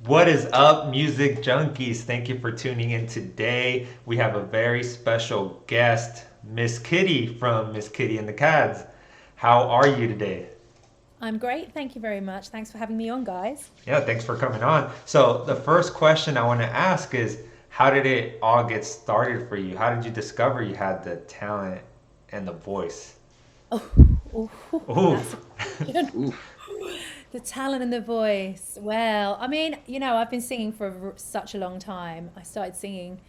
What is up, music junkies? Thank you for tuning in today. We have a very special guest, Miss Kiddy from Miss Kiddy and the Cads. How are you today? I'm great. Thank you very much. Thanks for having me on, guys. Yeah, thanks for coming on. So, the first question I want to ask is how did it all get started for you? How did you discover you had the talent and the voice? Oh, that's a Oof. question. Oof. The talent and the voice. Well, I mean, I've been singing for such a long time. I started singing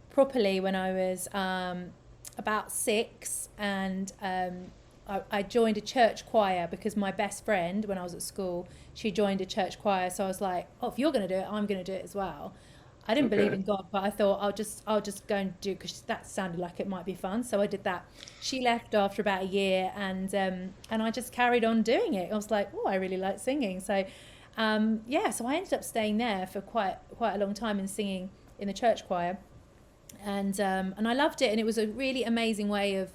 properly when I was about six, and I joined a church choir because my best friend, when I was at school, she joined a church choir. So I was like, oh, if you're going to do it, I'm going to do it as well. I didn't believe Okay. in God, but I thought I'll just go and do it because that sounded like it might be fun. So I did that. She left after about a year, and I just carried on doing it. I was like, oh, I really like singing. So yeah, so I ended up staying there for quite a long time and singing in the church choir, and I loved it. And it was a really amazing way of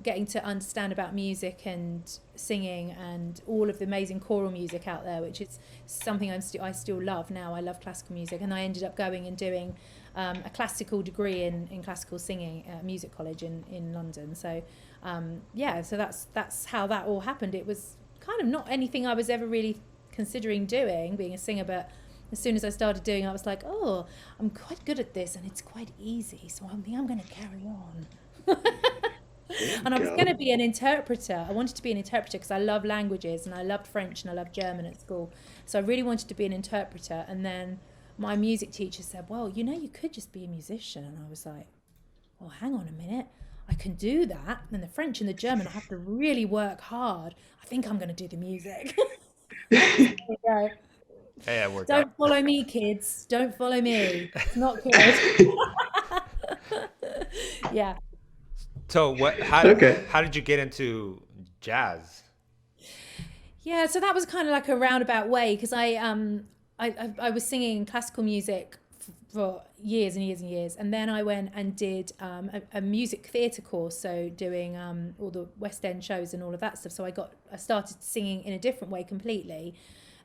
getting to understand about music and singing and all of the amazing choral music out there, which is something I still love now. I love classical music, and I ended up going and doing a classical degree in classical singing at music college in London. So yeah, so that's how that all happened. It was kind of not anything I was ever really considering doing, being a singer, but as soon as I started doing it, I was like, oh, I'm quite good at this and it's quite easy, so I think I'm going to carry on. There you And I was going to go. be an interpreter. I wanted to be an interpreter because I love languages and I loved French and I loved German at school. So I really wanted to be an interpreter. And then my music teacher said, well, you could just be a musician. And I was like, well, hang on a minute. I can do that. And the French and the German, I have to really work hard. I think I'm going to do the music. So there you go. Hey, it worked out. Don't follow me, kids. Don't follow me. It's not good. Yeah. So, Okay. how did you get into jazz? Yeah, so that was kind of like a roundabout way because I was singing classical music for years and years and years, and then I went and did a music theatre course, so doing all the West End shows and all of that stuff. So I started singing in a different way completely,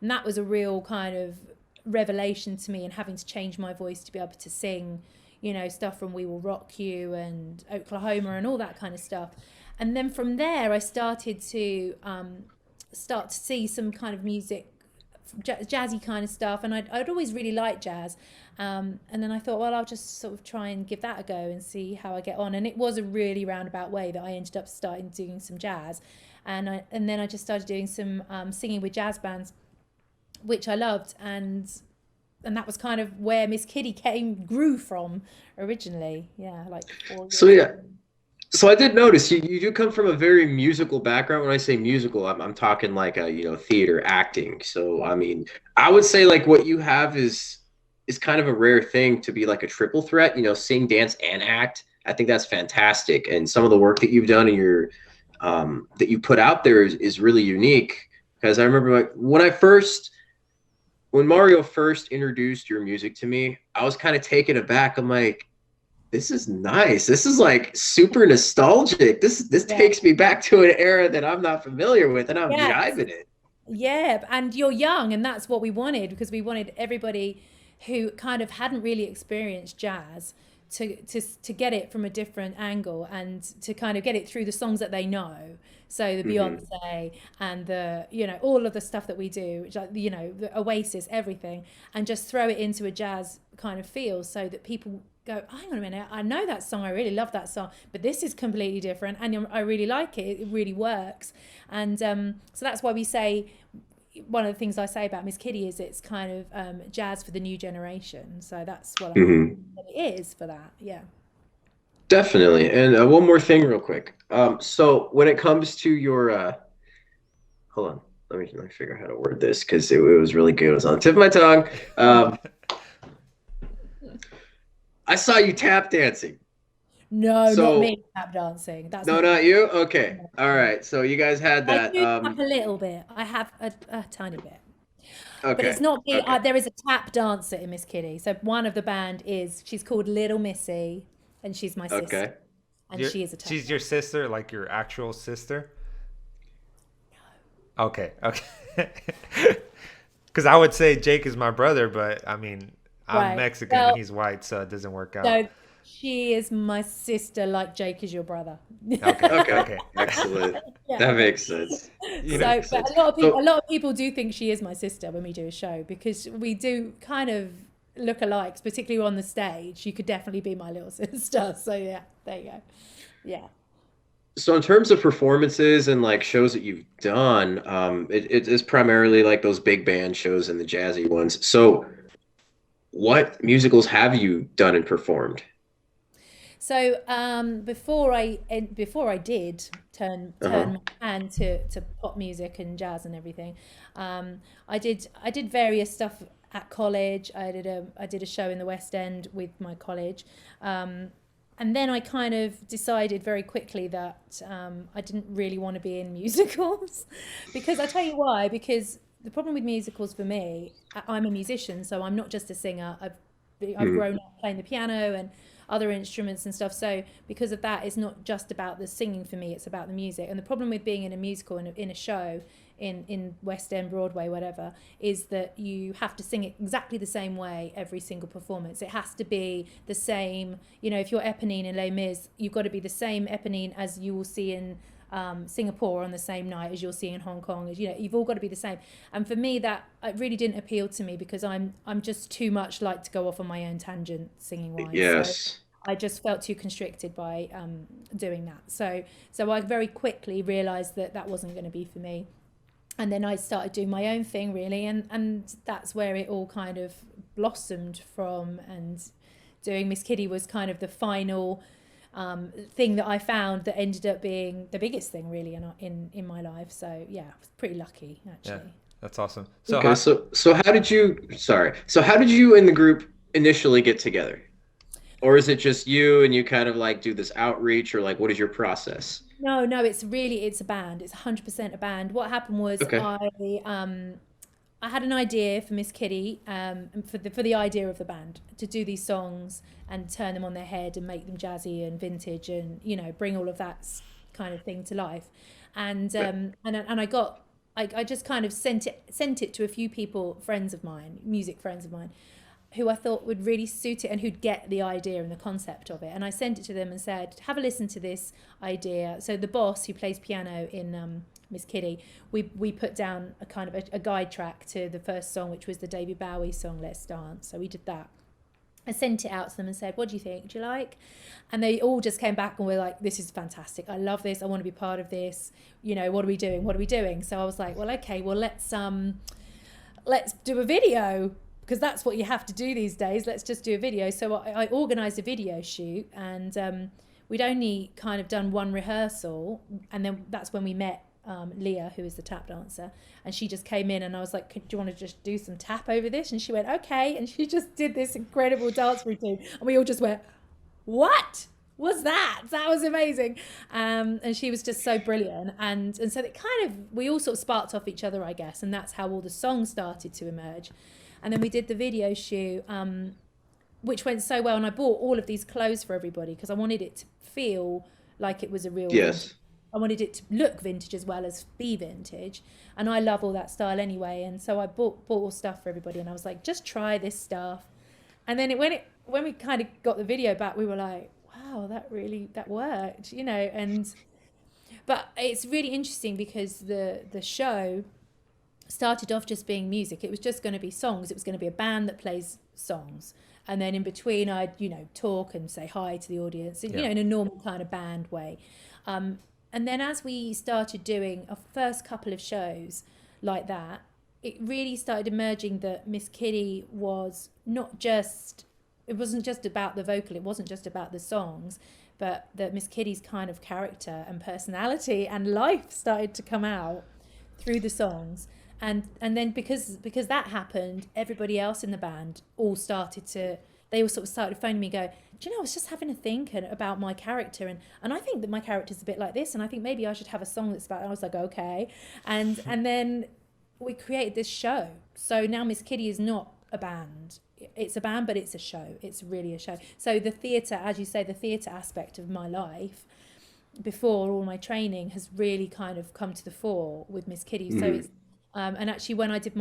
and that was a real kind of revelation to me, and having to change my voice to be able to sing, stuff from We Will Rock You and Oklahoma and all that kind of stuff. And then from there, I started to start to see some kind of music, jazzy kind of stuff, and I'd always really liked jazz. And then I thought, well, I'll just sort of try and give that a go and see how I get on. And it was a really roundabout way that I ended up starting doing some jazz, and then I just started doing some singing with jazz bands, which I loved, and that was kind of where Miss Kiddy grew from originally. Yeah, like four So years yeah, ago. so I did notice you do come from a very musical background. When I say musical, I'm talking like theater acting. So Yeah. I mean, I would say like what you have is kind of a rare thing to be like a triple threat, sing, dance, and act. I think that's fantastic. And some of the work that you've done and your that you put out there is really unique. Because I remember like when Mario first introduced your music to me, I was kind of taken aback. I'm like, this is nice. This is like super nostalgic. This Yeah. takes me back to an era that I'm not familiar with, and I'm Yeah. jiving it. Yeah, and you're young, and that's what we wanted because we wanted everybody who kind of hadn't really experienced jazz to get it from a different angle and to kind of get it through the songs that they know. So the Hmm. Beyonce and the all of the stuff that we do, which like the Oasis, everything, and just throw it into a jazz kind of feel so that people go, oh, hang on a minute, I know that song, I really love that song, but this is completely different, and I really like it. It really works, and so that's why we say one of the things I say about Miss Kiddy is it's kind of jazz for the new generation. So that's what I think Hmm. it is for that. Yeah. Definitely. And one more thing, real quick. So when it comes to your, hold on, let me figure out how to word this because it was really good. It was on the tip of my tongue. Um, I saw you tap dancing. No, not So me tap dancing. That's no, not. not you. Okay, No, all no. right. So you guys had I that. do tap a little bit. I have a tiny bit, but it's Okay, not me. okay, There is a tap dancer in Miss Kiddy. So one of the band she's called Little Missy, and she's my sister, okay. and she is a tap She's your dancer. sister, like your actual sister? Okay, okay. Because I would say Jake is my brother, but I mean, I'm Right. Mexican and Well, he's white, so it doesn't work out. so she is my sister, like Jake is your brother. Okay, Okay, okay. excellent. Yeah. That makes sense. You That know, So, makes but sense. a So lot of people do think she is my sister when we do a show because we do kind of look alike, particularly on the stage. She could definitely be my little sister. So yeah, there you go. Yeah. So in terms of performances and like shows that you've done, it is primarily like those big band shows and the jazzy ones. So what musicals have you done and performed? So before I did Uh-huh. turn my hand to pop music and jazz and everything, I did various stuff at college. I did a show in the West End with my college, um, and then I kind of decided very quickly that I didn't really want to be in musicals, because I tell you why. Because the problem with musicals for me, I'm a musician, so I'm not just a singer. I've Mhm. grown up playing the piano and other instruments and stuff. So because of that, it's not just about the singing for me; it's about the music. And the problem with being in a musical in a show in West End, Broadway, whatever, is that you have to sing it exactly the same way every single performance. It has to be the same. You know, if you're Eponine in Les Mis, you've got to be the same Eponine as you will see in Singapore on the same night as you'll see in Hong Kong. As you know, you've all got to be the same. And for me, that it really didn't appeal to me because I'm just too much like to go off on my own tangent singing wise. So Yes. I just felt too constricted by doing that. So I very quickly realised that that wasn't going to be for me. And then I started doing my own thing really, and that's where it all kind of blossomed from. And doing Miss Kiddy was kind of the final thing that I found that ended up being the biggest thing really in my life. So yeah, I was pretty lucky yeah, actually. that's awesome. So Okay, how, so how did you, sorry. So how did you and the group initially get together? Or is it just you and you kind of like do this outreach or like what is your process? No, no, it's a band. It's 100% a band. What happened was Okay. I had an idea for Miss Kiddy, and for the idea of the band to do these songs and turn them on their head and make them jazzy and vintage and bring all of that kind of thing to life. And Okay. I just kind of sent it to a few people, friends of mine, music friends of mine, who I thought would really suit it and who'd get the idea and the concept of it. And I sent it to them and said, have a listen to this idea. So the boss who plays piano in Miss Kiddy, we put down a kind of a guide track to the first song, which was the David Bowie song, Let's Dance. So we did that. I sent it out to them and said, what do you think? Do you like? And they all just came back and were like, this is fantastic. I love this. I want to be part of this. What are we doing? What are we doing? So I was like, well, okay, well, let's do a video, because that's what you have to do these days. Let's just do a video. So I organised a video shoot, and we'd only kind of done one rehearsal, and then that's when we met Leah, who is the tap dancer, and she just came in, and I was like, do you want to just do some tap over this? And she went, okay, and she just did this incredible dance routine, and we all just went, what was that? That was amazing. And she was just so brilliant, and so it kind of, we all sort of sparked off each other, I guess, and that's how all the songs started to emerge. And then we did the video shoot, which went so well. And I bought all of these clothes for everybody because I wanted it to feel like it was a real vintage. Yes. I wanted it to look vintage as well as be vintage. And I love all that style anyway. And so I bought all stuff for everybody. And I was like, just try this stuff. And then when we kind of got the video back, we were like, wow, that worked, but it's really interesting because the show started off just being music. It was just going to be songs. It was going to be a band that plays songs. And then in between, I'd, talk and say hi to the audience, yeah, in a normal kind of band way. And then as we started doing a first couple of shows like that, it really started emerging that Miss Kiddy was not just, it wasn't just about the vocal, it wasn't just about the songs, but that Miss Kiddy's kind of character and personality and life started to come out through the songs. And then because that happened, everybody else in the band all started to, they all sort of started phoning me, go, do you know, I was just having a think about my character, and I think that my character's a bit like this, and I think maybe I should have a song that's about, and I was like, okay. And then we created this show. So now Miss Kiddy is not a band. It's a band, but it's a show. It's really a show. So the theatre, as you say, the theatre aspect of my life before all my training has really kind of come to the fore with Miss Kiddy. So Mhm. it's and actually when I did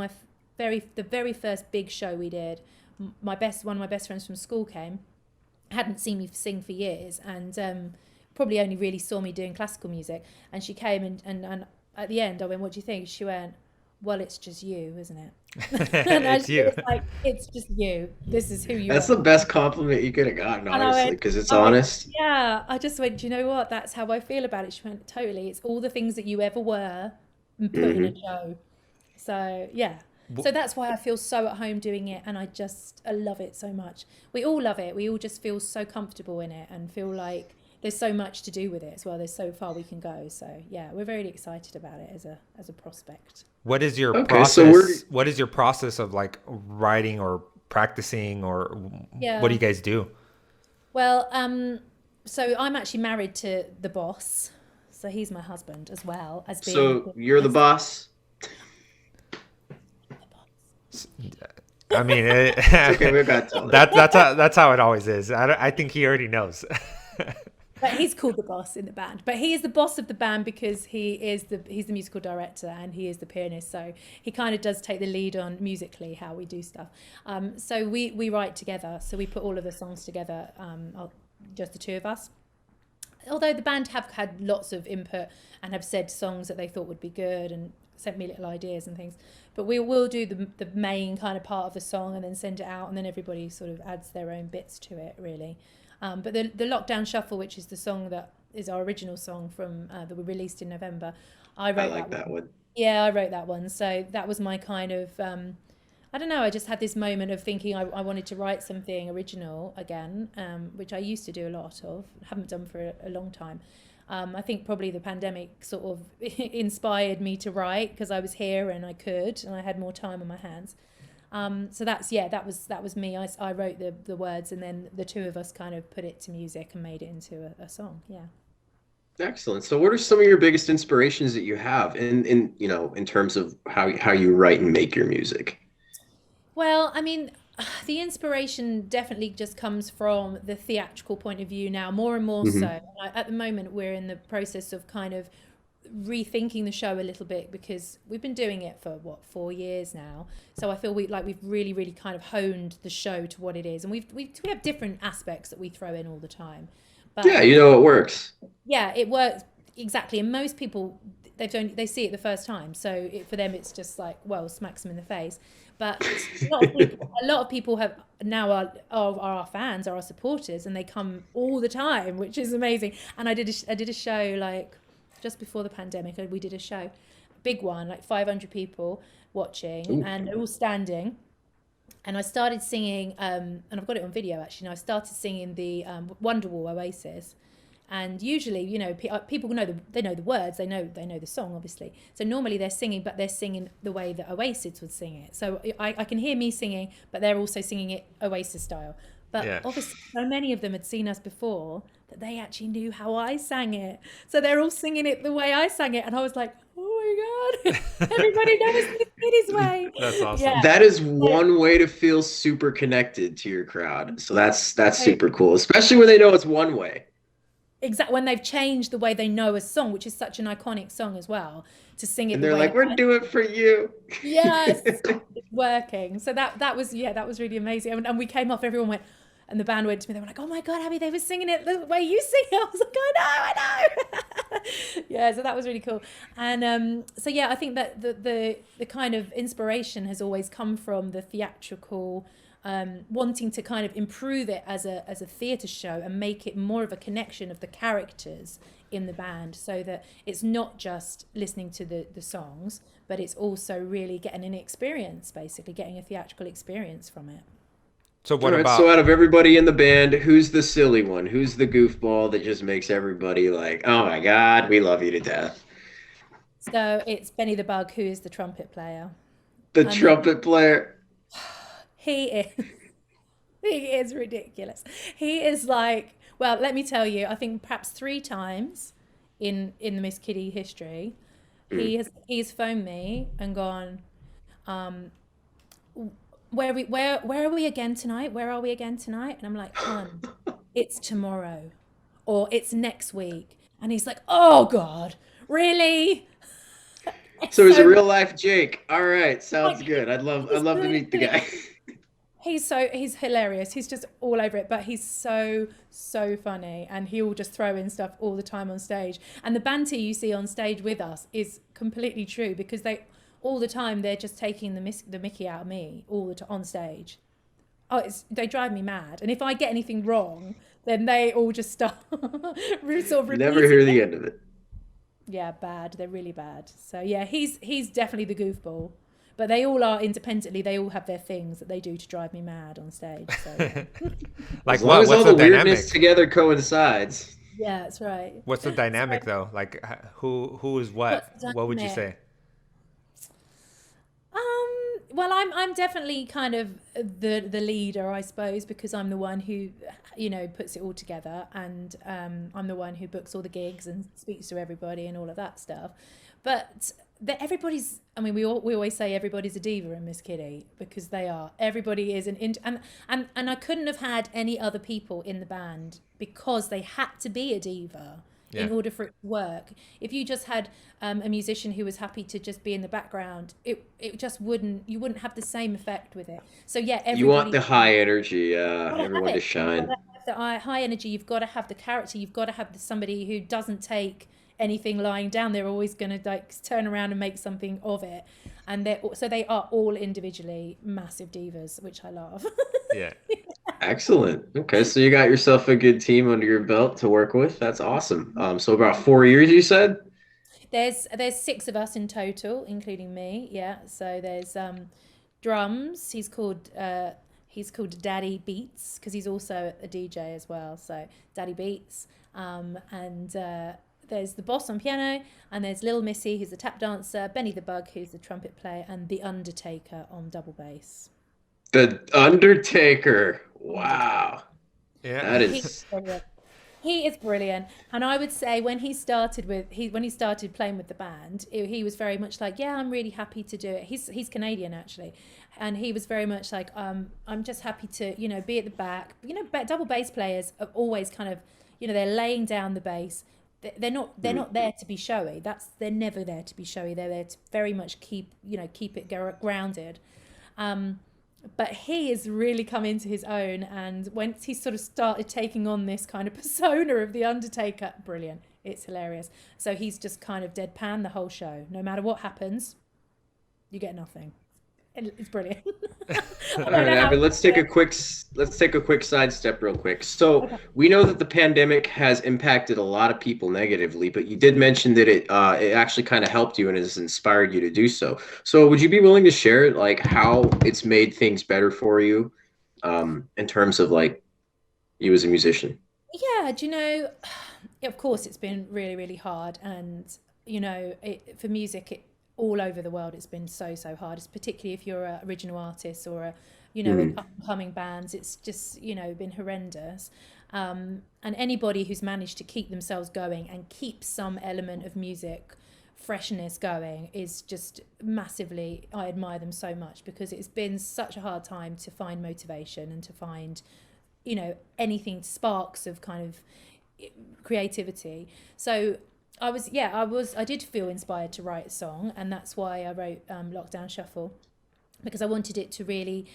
the very first big show we did, one of my best friends from school came, hadn't seen me sing for years, and probably only really saw me doing classical music. And she came and at the end I went, "What do you think?" She went, "Well, it's just you, isn't it?" And It's she you. was like, "It's just you. This is who you That's are." the best compliment you could have gotten, And I honestly, went, because it's I went, honest. yeah. I just went, "Do you know what? That's how I feel about it." She went, "Totally. It's all the things that you ever were and put in a Hmm. show." So yeah. W- So that's why I feel so at home doing it, and I love it so much. We all love it. We all just feel so comfortable in it and feel like there's so much to do with it as well. There's so far we can go. So yeah, we're very excited about it as a prospect. What is your Okay, so we're process? What is your process of like writing or practicing, or what do Yeah. you guys do? Well, so I'm actually married to the boss. So he's my husband as well as being so you're the the boss. I mean, It's okay, we got to tell it. that's how it always is. I think he already knows. But he's called the boss in the band. But he is the boss of the band because he's the musical director and he is the pianist. So he kind of does take the lead on musically how we do stuff. So we write together. So we put all of the songs together, just the two of us. Although the band have had lots of input and have said songs that they thought would be good and sent me little ideas and things. But we will do the main kind of part of the song and then send it out, and then everybody sort of adds their own bits to it, really. But the Lockdown Shuffle, which is the song that is our original song from that we released in November, I I wrote like that that one. one. Yeah, I wrote that one. So that was my kind of, I don't know, I just had this moment of thinking I wanted to write something original again, which I used to do a lot of, haven't done for a long time. I think probably the pandemic sort of inspired me to write because I was here and I could, and I had more time on my hands. So that was me. I wrote the words, and then the two of us kind of put it to music and made it into a song. Yeah. Excellent. So what are some of your biggest inspirations that you have in terms of how you write and make your music? Well, I mean, the inspiration definitely just comes from the theatrical point of view now, more and more so. Hmm. At the moment, we're in the process of kind of rethinking the show a little bit because we've been doing it for what 4 years now. So I feel we've really kind of honed the show to what it is, and we have different aspects that we throw in all the time. But Yeah, you know it works. yeah, it works exactly. And most people they see it the first time, so for them it's just like, well, smacks them in the face. But a lot of people have now are our fans, are our supporters, and they come all the time, which is amazing. And I did a show like just before the pandemic. We did a show, big one, like 500 people watching, Ooh. and they're all standing. And I started singing, and I've got it on video actually. Now I started singing the Wonderwall Oasis, and usually, you know, people they know the words, they know the song, obviously. So normally they're singing, but they're singing the way that Oasis would sing it. So I can hear me singing, but they're also singing it Oasis style. But Yeah. obviously, so many of them had seen us before that they actually knew how I sang it. So they're all singing it the way I sang it, and I was like, oh my god, everybody knows Miss Kiddy's way. That's awesome. Yeah. That is So, one way to feel super connected to your crowd. So that's so super cool, especially when they know it's one way. when they've changed the way they know a song, which is such an iconic song as well, to sing it And the they're way like, we're doing it for you. yes, it's working. So that was that was really amazing. And we came off, everyone went, and the band went to me. They were like, "Oh my god, Abby, they were singing it the way you sing it." I was like, "I know." Yeah, so that was really cool. And so yeah, I think that the kind of inspiration has always come from the theatrical. Wanting to kind of improve it as a theatre show and make it more of a connection of the characters in the band, so that it's not just listening to the songs, but it's also really getting an experience, basically getting a theatrical experience from it. So All what right, so about out of everybody in the band, who's the silly one? Who's the goofball that just makes everybody like, oh my God, we love you to death? So it's Benny the Bug, who is the trumpet player. The I mean, trumpet player. he is he is ridiculous. He is like, well, let me tell you, I think perhaps three times in the Miss Kiddy history, Mm. he's phoned me and gone, um, where are we again tonight? Where are we again tonight? And I'm like, hon, it's tomorrow or it's next week. And he's like, oh God, really? So he's a So real life Jake. All right, sounds like good. I'd he's love to meet the literally guy. he's hilarious. He's just all over it, but he's so funny, and he'll just throw in stuff all the time on stage. And the banter you see on stage with us is completely true because they all the time they're just taking the Mickey out of me all on stage. Oh, they drive me mad. And if I get anything wrong, then they all just start sort of You never repeating hear it. the end of it. Yeah, bad. They're really bad. So yeah, he's definitely the goofball. But they all are independently. They all have their things that they do to drive me mad on stage. So yeah, As Like long what? as What's all the the weirdness dynamic? together coincides. yeah, that's right. What's the So dynamic though? Like who is what's what? the What would you dynamic? say? Well, I'm definitely kind of the leader, I suppose, because I'm the one who, puts it all together, and I'm the one who books all the gigs and speaks to everybody and all of that stuff. But everybody's, I mean, we always say everybody's a diva in Miss Kiddy because they are. Everybody is and I couldn't have had any other people in the band because they had to be a diva Yeah. in order for it to work. If you just had a musician who was happy to just be in the background, it just you wouldn't have the same effect with it. So yeah, You want everybody the high energy, got to have everyone to it. You've got shine. to have the high energy. You've got to have the character. You've got to have somebody who doesn't take anything lying down. They're always going to like turn around and make something of it. And they are all individually massive divas, which I love. Yeah. Excellent. Okay, so you got yourself a good team under your belt to work with. That's awesome. So about 4 years, you said? There's six of us in total, including me. Yeah. So there's drums. He's called Daddy Beats because he's also a DJ as well. So Daddy Beats. And there's the boss on piano, and there's Little Missy, who's the tap dancer, Benny the Bug, who's the trumpet player, and the Undertaker on double bass. The Undertaker. Undertaker. Wow. Yeah. That He's is brilliant. He is brilliant, and I would say when he started playing with the band, he was very much like, yeah, I'm really happy to do it. He's Canadian actually, and he was very much like, I'm just happy to be at the back. Double bass players are always kind of, they're laying down the bass. They're not there to be showy. They're never there to be showy. They're there to very much keep it grounded. But he has really come into his own, and once he sort of started taking on this kind of persona of the Undertaker, brilliant. It's hilarious. So he's just kind of deadpan the whole show. No matter what happens, you get nothing. It's brilliant. I All don't right, know how. Abby, let's take a quick sidestep real quick. So Okay. we know that the pandemic has impacted a lot of people negatively, but you did mention that it actually kind of helped you and has inspired you to do so. So would you be willing to share like how it's made things better for you, in terms of like you as a musician? Yeah, do you know? Of course, it's been really, really hard, and for music, all over the world, it's been so hard. It's particularly if you're an original artist or an Mhm. up and coming bands. It's just been horrendous. And anybody who's managed to keep themselves going and keep some element of music freshness going is just massively. I admire them so much because it's been such a hard time to find motivation and to find anything sparks of kind of creativity. So I did feel inspired to write a song, and that's why I wrote Lockdown Shuffle, because I wanted it to really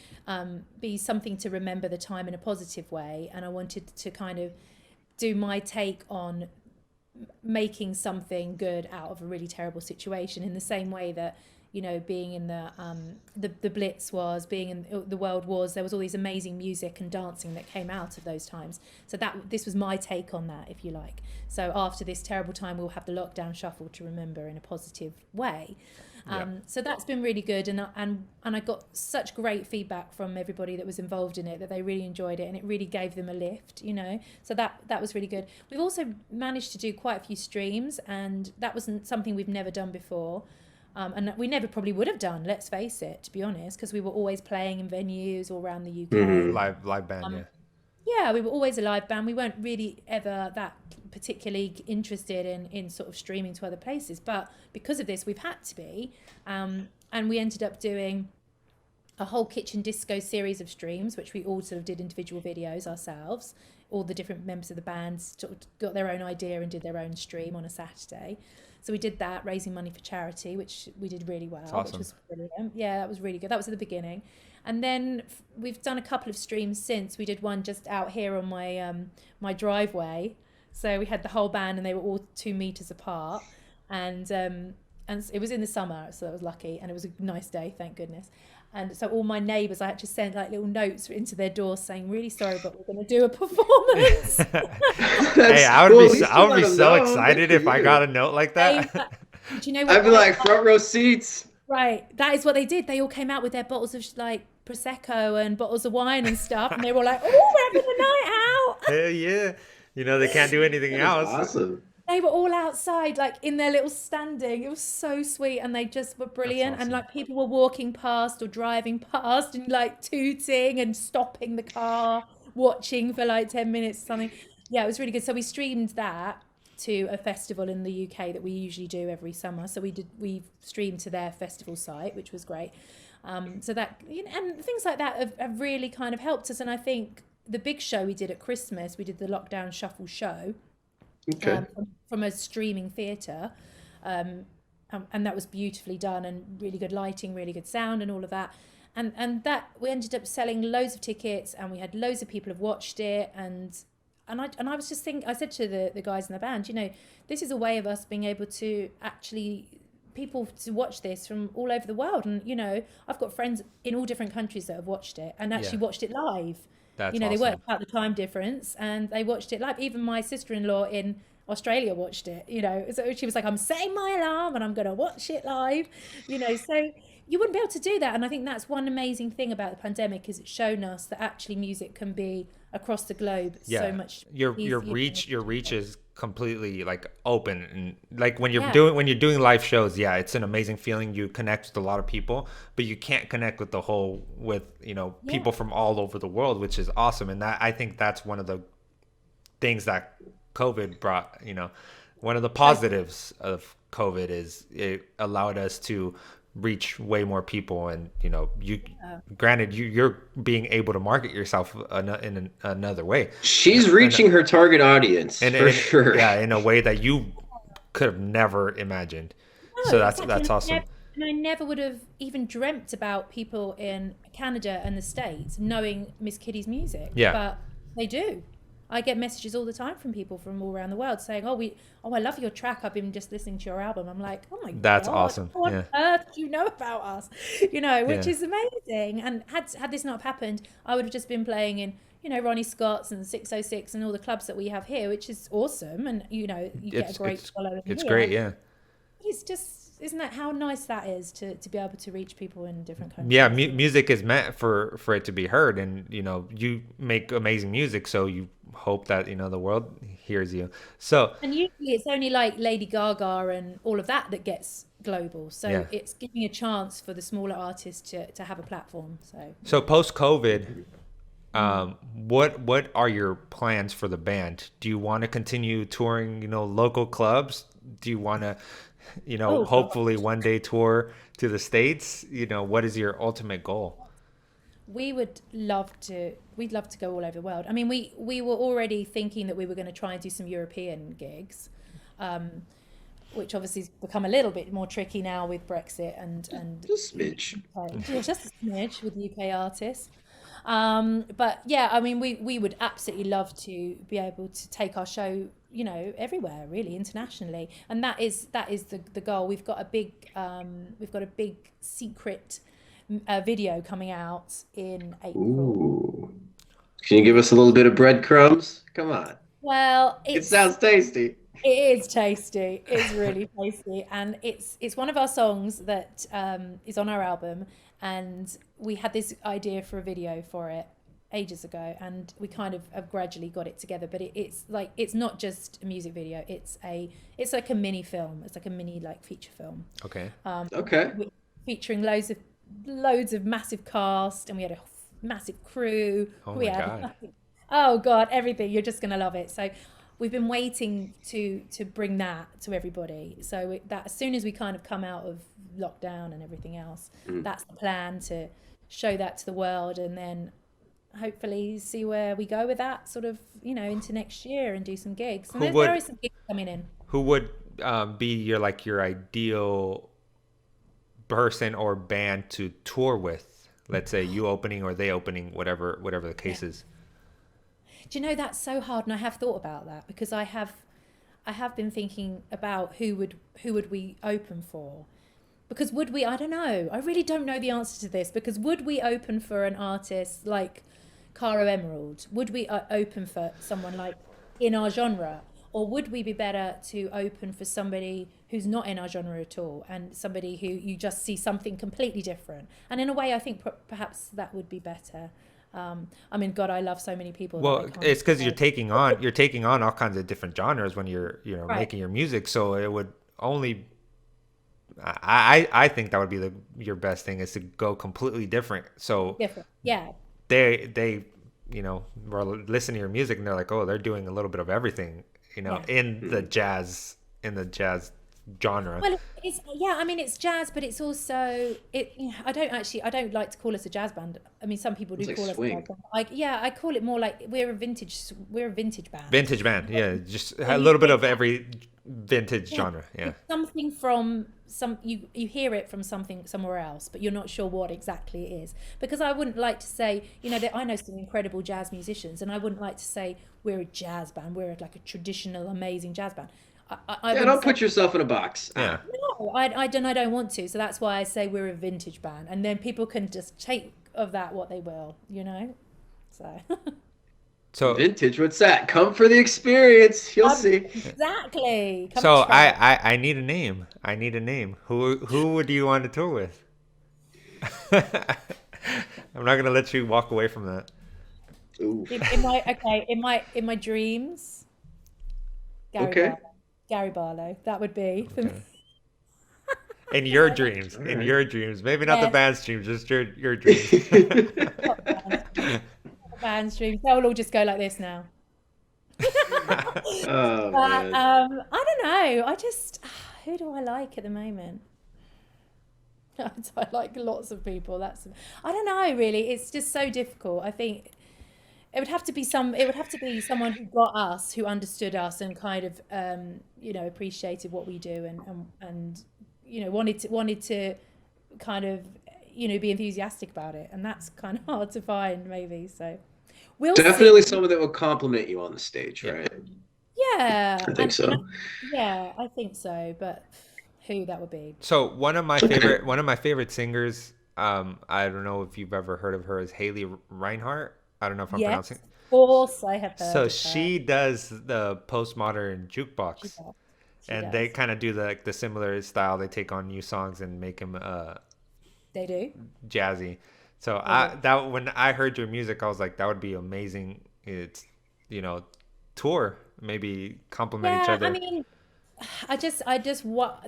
be something to remember the time in a positive way, and I wanted to kind of do my take on making something good out of a really terrible situation, in the same way that being in the Blitz was, being in the World Wars, there was all these amazing music and dancing that came out of those times. So this was my take on that, if you like. So after this terrible time, we'll have the lockdown shuffle to remember in a positive way. Yeah. So that's been really good, and I got such great feedback from everybody that was involved in it, that they really enjoyed it, and it really gave them a lift. So that was really good. We've also managed to do quite a few streams, and that wasn't something we've never done before. And we never probably would have done, let's face it, to be honest, because we were always playing in venues all around the UK. Mhm. Live band, yeah. Yeah, we were always a live band. We weren't really ever that particularly interested in sort of streaming to other places. But because of this, we've had to be. And we ended up doing a whole kitchen disco series of streams, which we all sort of did individual videos ourselves. All the different members of the band sort of got their own idea and did their own stream on a Saturday. So we did that, raising money for charity, which we did really well, awesome. which was brilliant. Yeah, that was really good. That was at the beginning. And then we've done a couple of streams since. We did one just out here on my my driveway. So we had the whole band and they were all 2 meters apart. And it was in the summer, so that was lucky. And it was a nice day, thank goodness. And so all my neighbours, I had to send like little notes into their doors saying, "Really sorry, but we're going to do a performance." Hey, I would be so excited if I got a note like that. Do you know what? I'd be like, front row seats. Right, that is what they did. They all came out with their bottles of like prosecco and bottles of wine and stuff, and they were all like, "Oh, we're having a night out." Hell yeah! You know they can't do anything else. Awesome. They were all outside, like in their little standing. It was so sweet, and they just were brilliant. That's awesome. And like people were walking past or driving past and like tooting and stopping the car, watching for like 10 minutes or something. Yeah, it was really good. So we streamed that to a festival in the UK that we usually do every summer. So we streamed to their festival site, which was great. So that, you know, and things like that have really kind of helped us. And I think the big show we did at Christmas, we did the Lockdown Shuffle show. Okay. From a streaming theatre, and that was beautifully done and really good lighting, really good sound, and all of that. And that we ended up selling loads of tickets, and we had loads of people have watched it. And I was just thinking, I said to the guys in the band, you know, this is a way of us being able to actually people to watch this from all over the world. And you know, I've got friends in all different countries that have watched it and actually watched it live. That's you know, awesome. they worked out the time difference and they watched it live. Even my sister-in-law in Australia watched it, you know. So she was like, I'm setting my alarm and I'm going to watch it live, you know. So you wouldn't be able to do that. And I think that's one amazing thing about the pandemic is it's shown us that actually music can be across the globe so much your easier. reach is completely like open, and like when you're Yeah. doing live shows, it's an amazing feeling. You connect with a lot of people, but you can't connect with you know, people from all over the world, which is awesome. And that, I think that's one of the things that COVID brought, you know, one of the positives of COVID is it allowed us to reach way more people. And you know, granted you're being able to market yourself in another way. She's reaching her target audience for sure. Yeah, in a way that you could have never imagined. No, So that's exactly. awesome. And I never would have even dreamt about people in Canada and the States knowing Miss Kiddy's music. Yeah. But they do. I get messages all the time from people from all around the world saying, "Oh, I love your track. I've been just listening to your album." I'm like, "Oh my God, That's awesome. What on earth do you know about us?" You know, which Yeah. is amazing. And had this not happened, I would have just been playing in, you know, Ronnie Scott's and 606 and all the clubs that we have here, which is awesome. And you know, you get a great following. It's here. great, yeah. It's just, isn't that how nice that is to be able to reach people in different countries? Yeah, music is meant for it to be heard, and you know, you make amazing music, so you hope that, you know, the world hears you. So And usually it's only like Lady Gaga and all of that gets global. So it's giving a chance for the smaller artists to have a platform. so post COVID, what are your plans for the band? Do you want to continue touring, you know, local clubs? Do you want to, you know, hopefully one day tour to the States? You know, what is your ultimate goal? We'd love to go all over the world. I mean, we were already thinking that we were going to try and do some European gigs, which obviously has become a little bit more tricky now with Brexit and Just a smidge. just a smidge with UK artists. But yeah, I mean, we would absolutely love to be able to take our show, you know, everywhere, really, internationally, and that is the goal. We've got a big secret video coming out in April. Ooh. Can you give us a little bit of breadcrumbs? Come on. Well, It sounds tasty. It is tasty. It's really tasty, and it's one of our songs that is on our album. And we had this idea for a video for it ages ago, and we kind of have gradually got it together. But it's not just a music video. It's like a mini film. It's like a mini like feature film. Okay. Okay. Featuring loads of massive cast, and we had a massive crew. Oh we my had God. oh God, everything. You're just gonna love it. So we've been waiting to bring that to everybody. So that as soon as we kind of come out of lockdown and everything else, that's the plan to show that to the world, and then hopefully see where we go with that sort of, into next year and do some gigs. And Who there would is some gigs coming in. who would be your ideal person or band to tour with? Let's say you opening or they opening, whatever the case is. Do you know, that's so hard, and I have thought about that because I have been thinking about who would we open for. Because would we, I don't know, I really don't know the answer to this, because would we open for an artist like Caro Emerald? Would we open for someone like in our genre? Or would we be better to open for somebody who's not in our genre at all, and somebody who you just see something completely different? And in a way, I think perhaps that would be better. I mean, God, I love so many people. Well, it's because you're taking on all kinds of different genres when you're Right. making your music. So it would only, I think that would be your best thing, is to go completely different. So Different. Yeah. they were listening to your music and they're like, oh, they're doing a little bit of everything, Yeah. in the jazz genre. Well, I mean, it's jazz, but it's also I don't like to call us a jazz band. I mean, some people do It's like call us a swing. jazz band. I call it more like we're a vintage band. Vintage band, yeah, just a you little bit take of every vintage genre, yeah. It's something from you hear it from something somewhere else, but you're not sure what exactly it is. Because I wouldn't like to say, that I know some incredible jazz musicians, and I wouldn't like to say we're a jazz band, we're like a traditional amazing jazz band. I Yeah, wouldn't don't say, put yourself in a box. Yeah. no, I don't want to. So that's why I say we're a vintage band, and then people can just take of that what they will, So So Vintage, what's that? Come for the experience. You'll see. exactly. Come so try it. I need a name. I need a name. Who would you want to tour with? I'm not gonna let you walk away from that. Ooh. In my dreams, Okay. Gary Barlow. That would be for me. In your dreams, All in right. your dreams, maybe not the Yes. band's dreams, just your dreams. Band's dreams. They'll all just go like this now. Oh But man. I don't know. I just who do I like at the moment? I like lots of people. I don't know really. It's just so difficult. I think it would have to be someone who got us, who understood us, and kind of appreciated what we do, and wanted to kind of be enthusiastic about it, and that's kind of hard to find maybe. So we'll Definitely see. someone that will compliment you on the stage, Yeah. right? Yeah, I think so. yeah, I think so. But who that would be? So one of my favorite singers, I don't know if you've ever heard of her, is Haley Reinhardt. I don't know if I'm Yes, pronouncing. of course I have heard So of her. she does the postmodern She jukebox, does. She and they does. kind of do the similar style. They take on new songs and make them They do. jazzy. So They do. when I heard your music, I was like, that would be amazing. It's tour, maybe complement each Yeah, I other. mean,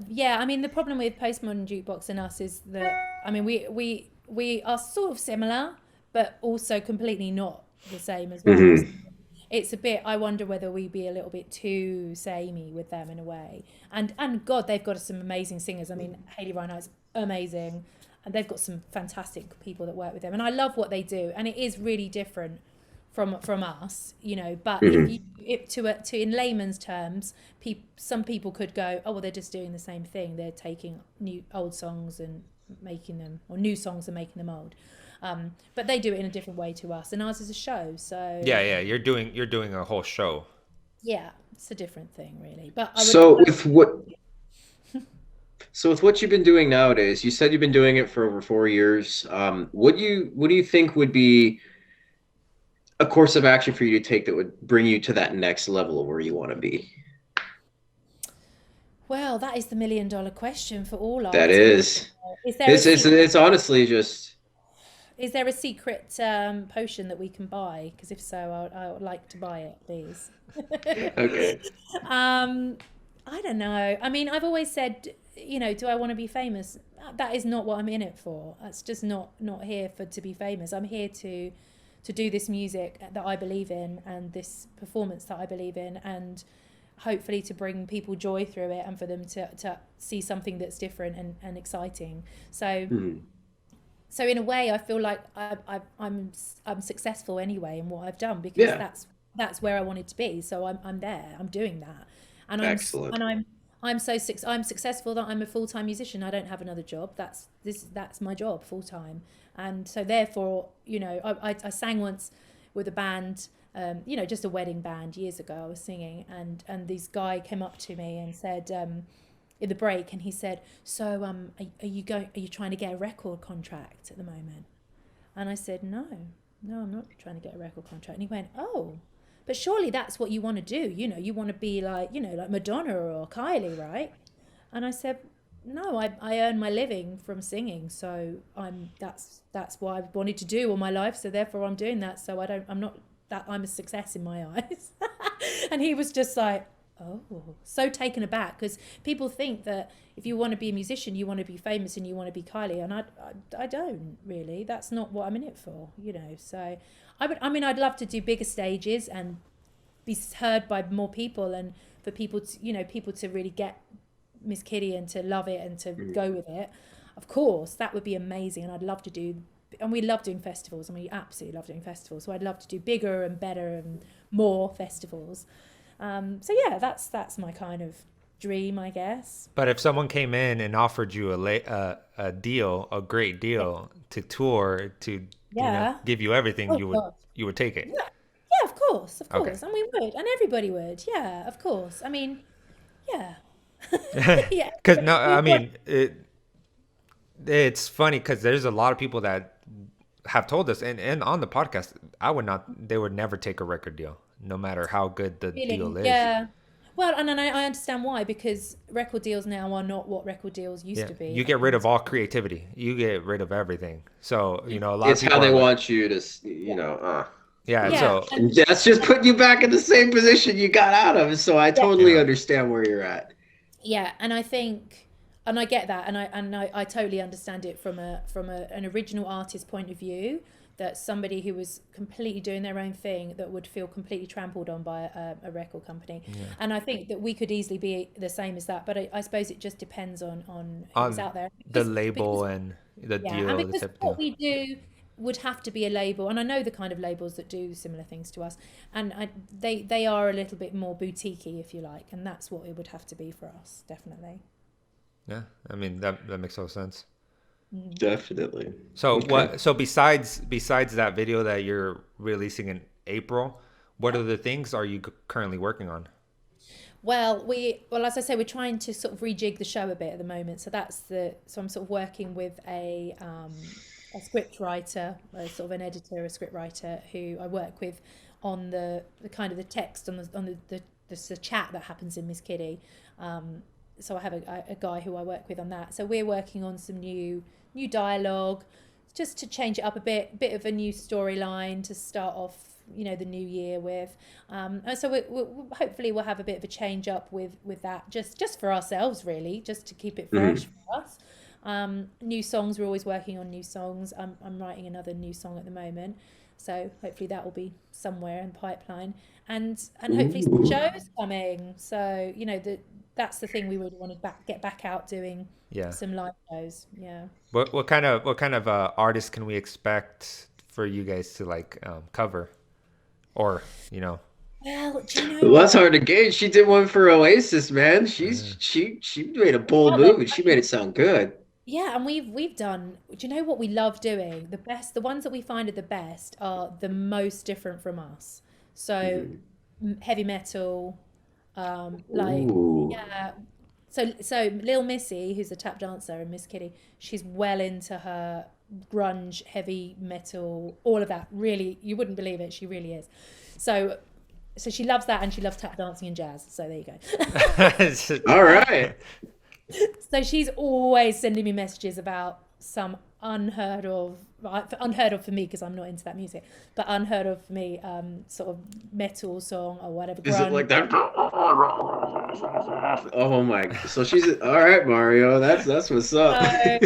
yeah, I mean, the problem with postmodern jukebox and us is that, I mean, we are sort of similar, but also completely not the same as well. Mhm. It's a bit, I wonder whether we'd be a little bit too samey with them in a way. And God, they've got some amazing singers. I mean, Hayley Reinhardt's amazing, and they've got some fantastic people that work with them. And I love what they do, and it is really different from us, but Mhm. if to in layman's terms, some people could go, oh well, they're just doing the same thing. They're taking old songs and making them, or new songs and making them old. But they do it in a different way to us, and ours is a show. So Yeah, you're doing a whole show. yeah, it's a different thing, really. But So with what you've been doing nowadays, you said you've been doing it for over 4 years. What do you think would be a course of action for you to take that would bring you to that next level of where you want to be? well, that is the $1 million question for all That artists. is. Is there a It's honestly just Is there a secret potion that we can buy? Because if so, I would like to buy it, please. okay. I don't know. I mean, I've always said, do I want to be famous? That is not what I'm in it for. That's just not here to be famous. I'm here to do this music that I believe in, and this performance that I believe in, and hopefully to bring people joy through it, and for them to see something that's different and exciting. So Mhm. so in a way, I feel like I'm successful anyway in what I've done because Yeah, that's where I wanted to be. So I'm there. I'm doing that, and excellent. I'm successful that I'm a full-time musician. I don't have another job. That's my job full time, and so therefore, I sang once with a band. Just a wedding band years ago. I was singing, and this guy came up to me and said, in the break, and he said, "So, are you trying to get a record contract at the moment?" And I said, "No, no, I'm not trying to get a record contract." And he went, "Oh, but surely that's what you want to do. You want to be like, like Madonna or Kylie, right?" And I said, "No, I earn my living from singing, so that's what I've wanted to do all my life. So therefore, I'm doing that. So I'm not that I'm a success in my eyes." And he was just like, "Oh," so taken aback because people think that if you want to be a musician, you want to be famous and you want to be Kylie, and I don't really. That's not what I'm in it for. So I'd love to do bigger stages and be heard by more people, and for people to really get Miss Kiddy and to love it and to go with it. Of course, that would be amazing, and I'd love to do. And we love doing festivals, and we absolutely love doing festivals. So I'd love to do bigger and better and more festivals. So yeah, that's my kind of dream, I guess. But if someone came in and offered you a deal, a great deal to tour, to Yeah. give you everything, Oh God. you would take it. Yeah. Yeah, of course, Okay. and we would, and everybody would. Yeah, of course. I mean, yeah, yeah. Because no, We I would. mean it's funny because there's a lot of people that have told us, and on the podcast, they would never take a record deal, no matter how good the Feeling, deal is. yeah. Well, and I understand why, because record deals now are not what record deals used Yeah, to be. you get rid And of all creativity. You get rid of everything. So a lot of It's how people they are like, want you to, yeah, yeah. and yeah, So and that's just putting you back in the same position you got out of. So I yeah, totally yeah, understand where you're at. yeah, and I think, and I get that, and I totally understand it from an original artist point of view. That somebody who was completely doing their own thing that would feel completely trampled on by a record company, yeah. and I think that we could easily be the same as that. But I suppose it just depends on who's On out there, the because label and the yeah, and deal, the because type of what deal. we do would have to be a label, and I know the kind of labels that do similar things to us, and they are a little bit more boutiquey, if you like, and that's what it would have to be for us, definitely. Yeah, I mean that makes total sense. Mm. Definitely. So Okay. what? So besides that video that you're releasing in April, what Yeah. other things are you currently working on? Well, as I say, we're trying to sort of rejig the show a bit at the moment. So I'm sort of working with a script writer, sort of an editor, a script writer who I work with on the kind of the text on the chat that happens in Miss Kiddy. So I have a guy who I work with on that. So we're working on some new dialogue, just to change it up a bit of a new storyline to start off, the new year with. And so hopefully we'll have a bit of a change up with that, just for ourselves, really, just to keep it fresh Mhm. for us. New songs, we're always working on new songs. I'm writing another new song at the moment, so hopefully that will be somewhere in the pipeline, and hopefully some Ooh. shows coming. So that's the thing we really want to get back out doing Yeah. some live shows. Yeah. What kind of artists can we expect for you guys to like cover or Well, do you know Well, that's what? hard to gauge. She did one for Oasis, man. uh, She made a bold Well, then, move and she made it sound good. yeah, and we've done. Do you know what we love doing? The ones that we find are the best are the most different from us. So Mhm. heavy metal, like Ooh. yeah. So Lil Missy, who's a tap dancer in Miss Kitty, she's well into her grunge, heavy metal, all of that. Really, you wouldn't believe it. She really is. So so she loves that, and she loves tap dancing and jazz. So there you go. All right. So she's always sending me messages about some unheard of for me because I'm not into that music, but unheard of for me, sort of metal song or whatever, Is it grunge. like that? Oh my. So she's all right, Mario. That's what's up. So,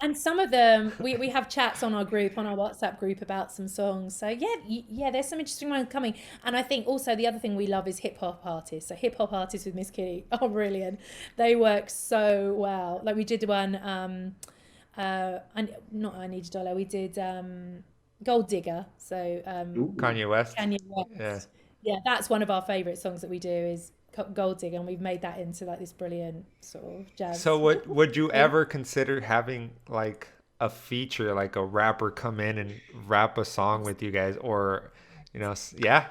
and some of them we have chats on our WhatsApp group about some songs. So yeah, yeah, there's some interesting ones coming. And I think also the other thing we love is hip hop artists. So hip hop artists with Miss Kitty are brilliant. They work so well. Like we did one not I Need a Dollar. We did Gold Digger. So Ooh. Kanye West. Kanye West. Yeah. Yeah, that's one of our favorite songs that we do is Gold Digger, and we've made that into like this brilliant sort of jazz. So would you ever consider having like a feature, like a rapper come in and rap a song with you guys, or yeah?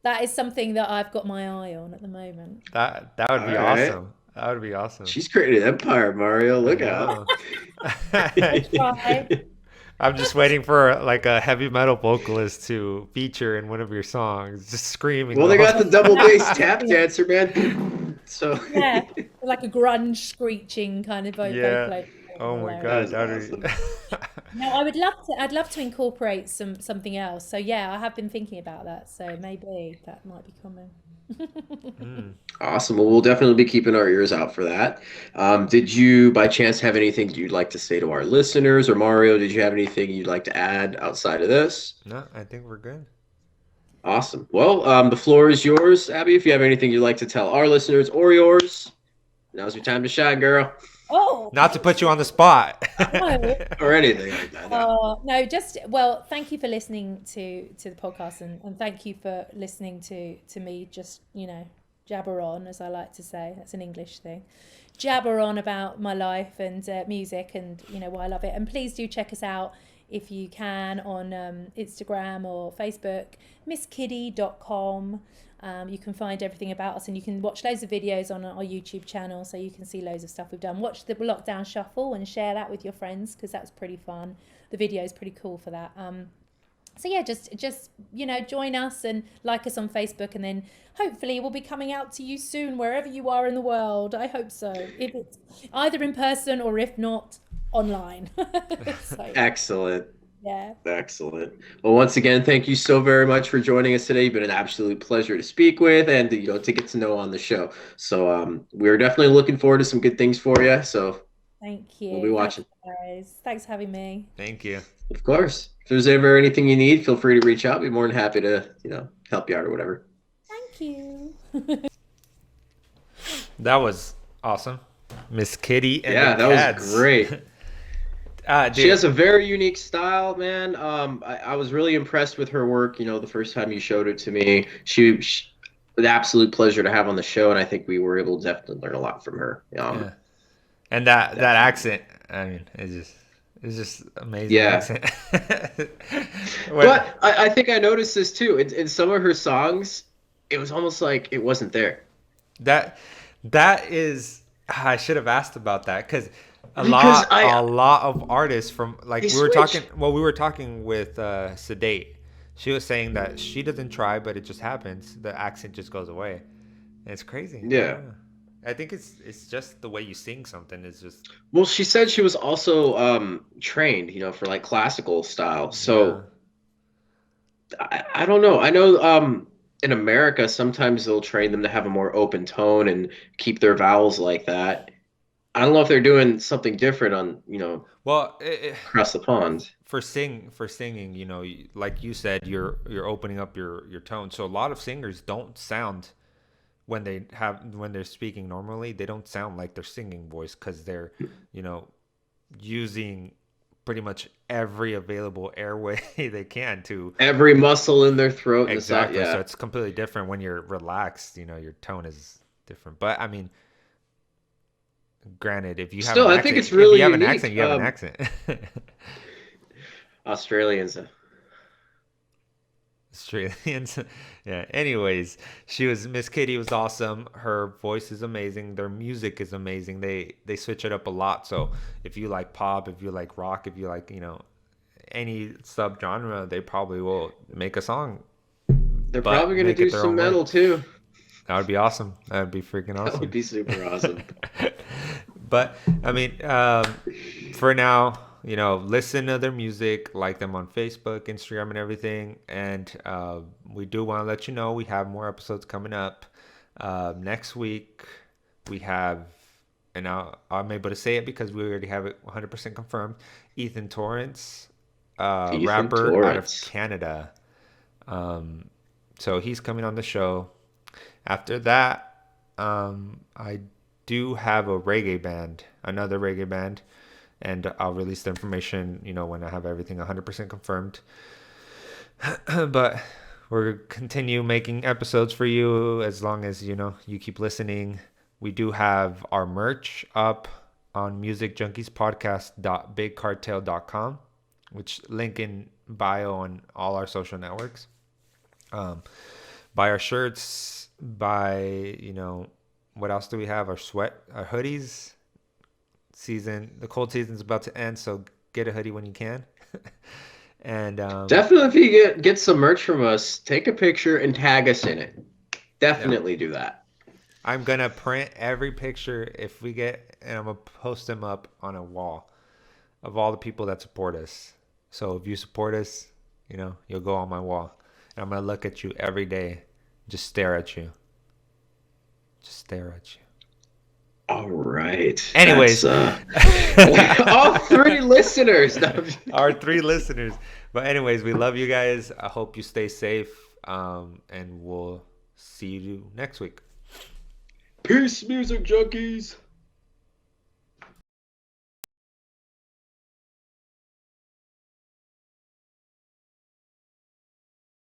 That is something that I've got my eye on at the moment. That would be All right. awesome. That would be awesome. She's created an empire, Mario. Look out. Try. I'm just waiting for like a heavy metal vocalist to feature in one of your songs, just screaming. Well, they got the double bass tap dancer, man. So Yeah, like a grunge screeching kind of vocal. Oh my Hilarious. god, Awesome. No, I would love to. I'd love to incorporate something else. So yeah, I have been thinking about that. So maybe that might be coming. Awesome. Well, we'll definitely be keeping our ears out for that. Did you, by chance, have anything you'd like to say to our listeners, or Mario? Did you have anything you'd like to add outside of this? No, I think we're good. Awesome. Well, the floor is yours, Abby. If you have anything you'd like to tell our listeners or yours, now's your time to shine, girl. Oh, Not to put you on the spot. no. Or anything like that. No. No, just thank you for listening to the podcast, and thank you for listening to me just jabber on, as I like to say. That's an English thing. Jabber on about my life and music, and why I love it. And please do check us out if you can on Instagram or Facebook, misskiddy.com. You can find everything about us, and you can watch loads of videos on our YouTube channel, so you can see loads of stuff we've done. Watch the Lockdown Shuffle and share that with your friends, because that's pretty fun. The video is pretty cool for that. So yeah, just join us and like us on Facebook, and then hopefully we'll be coming out to you soon wherever you are in the world. I hope so. If it's either in person or if not, online. So, Excellent. yeah. Excellent. Well, once again, thank you so very much for joining us today. You've been an absolute pleasure to speak with and to get to know on the show. So we're definitely looking forward to some good things for you. So Thank you. we'll be watching. Thanks, guys. Thanks for having me. Thank you. Of course. If there's ever anything you need, feel free to reach out. Be more than happy to help you out or whatever. Thank you. That was awesome. Miss Kiddy and Yeah, the that Cads. was great. Dude, She has a very unique style, man. I was really impressed with her work. The first time you showed it to me, she an absolute pleasure to have on the show, and I think we were able to definitely learn a lot from her. yeah. And that accent, I mean, it's just amazing Yeah. accent. But I think I noticed this too. In some of her songs, it was almost like it wasn't there. That is, I should have asked about that, because a lot of artists from like They we were switch. talking with Sedate. She was saying that she doesn't try, but it just happens. The accent just goes away. And it's crazy. Yeah. I think it's just the way you sing something is just. Well, she said she was also trained, for like classical style. So I don't know. I know in America sometimes they'll train them to have a more open tone and keep their vowels like that. I don't know if they're doing something different on, Well, across the pond. for singing, like you said, you're opening up your tone. So a lot of singers don't sound when they're speaking normally, they don't sound like their singing voice, because they're using pretty much every available airway they can to Every muscle in their throat. exactly. Yeah. So it's completely different when you're relaxed. Your tone is different. But I mean, granted, if you have Still, an I accent, think it's really if you have an unique. accent, you have an accent. Australians. Australians. Yeah. Anyways, Miss Kiddy was awesome. Her voice is amazing. Their music is amazing. They switch it up a lot. So if you like pop, if you like rock, if you like, any subgenre, they probably will make a song. They're But probably going to make it do their some own way. metal too. That would be awesome. That would be freaking That would awesome. be super awesome. But I mean, for now, listen to their music, like them on Facebook, Instagram, and everything. And we do want to let you know we have more episodes coming up. Next week, we have, and I'm able to say it because we already have it 100% confirmed, Ethan Torrance, Ethan rapper out of Torrance. Canada. So he's coming on the show. After that, I do have another reggae band. and I'll release the information, when I have everything 100% confirmed. But we'll continue making episodes for you as long as, you keep listening. We do have our merch up on musicjunkiespodcast.bigcartel.com, which link in bio on all our social networks. Buy our shirts, buy, what else do we have? Our hoodies. The cold season's about to end, so get a hoodie when you can. And definitely, if you get some merch from us, take a picture and tag us in it. Definitely do that. I'm gonna print every picture if we get, and I'm gonna post them up on a wall of all the people that support us. So if you support us, you'll go on my wall, and I'm gonna look at you every day, just stare at you. All right. Anyways, all 3 listeners. Our 3 listeners. But anyways, we love you guys. I hope you stay safe. And we'll see you next week. Peace, music junkies.